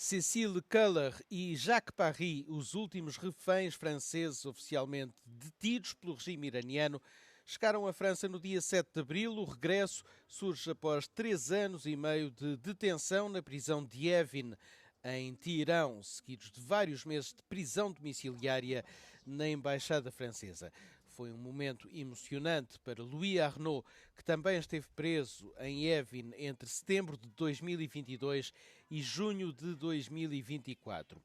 Cécile Keller e Jacques Paris, os últimos reféns franceses oficialmente detidos pelo regime iraniano, chegaram à França no dia 7 de abril. O regresso surge após 3 anos e meio de detenção na prisão de Evin, em Teherão, seguidos de vários meses de prisão domiciliária na Embaixada Francesa. Foi um momento emocionante para Louis Arnault, que também esteve preso em Evin entre setembro de 2022 e junho de 2024.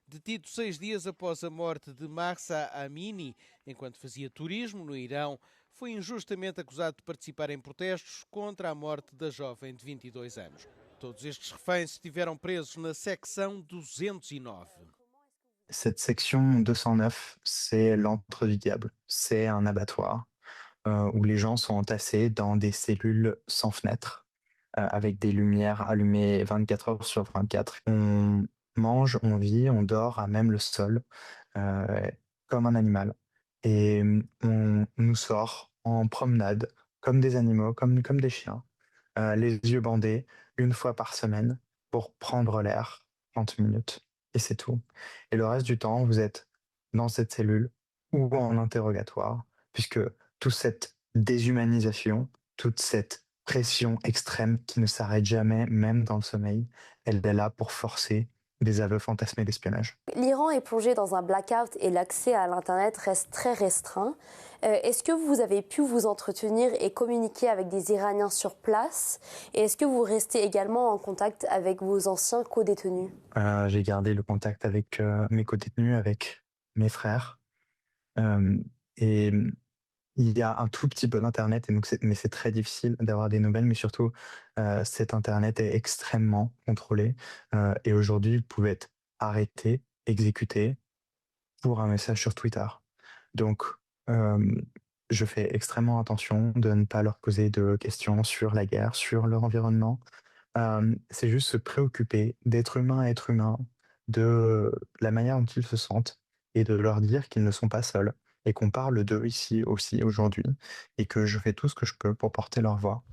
Detido 6 dias após a morte de Mahsa Amini, enquanto fazia turismo no Irão, foi injustamente acusado de participar em protestos contra a morte da jovem de 22 anos. Todos estes reféns estiveram presos na secção 209. Cette section 209, c'est l'antre du diable. C'est un abattoir où les gens sont entassés dans des cellules sans fenêtres, avec des lumières allumées 24 heures sur 24. On mange, on vit, on dort à même le sol, euh, comme un animal. Et on nous sort en promenade, comme des animaux, comme des chiens, les yeux bandés, une fois par semaine, pour prendre l'air, 30 minutes, et c'est tout. Et le reste du temps, vous êtes dans cette cellule ou en interrogatoire, puisque toute cette déshumanisation, toute cette pression extrême qui ne s'arrête jamais, même dans le sommeil, elle est là pour forcer des aveux fantasmés d'espionnage. L'Iran est plongé dans un blackout et l'accès à l'Internet reste très restreint. Est-ce que vous avez pu vous entretenir et communiquer avec des Iraniens sur place? Et est-ce que vous restez également en contact avec vos anciens co-détenus? J'ai gardé le contact avec mes co-détenus, avec mes frères. Euh, et il y a un tout petit peu d'internet, et donc mais c'est très difficile d'avoir des nouvelles, mais surtout, cet internet est extrêmement contrôlé. Et aujourd'hui, vous pouvez être arrêté, exécuté pour un message sur Twitter. Donc, je fais extrêmement attention de ne pas leur poser de questions sur la guerre, sur leur environnement. C'est juste se préoccuper d'être humain à être humain, de la manière dont ils se sentent, et de leur dire qu'ils ne sont pas seuls et qu'on parle d'eux ici aussi aujourd'hui, et que je fais tout ce que je peux pour porter leur voix.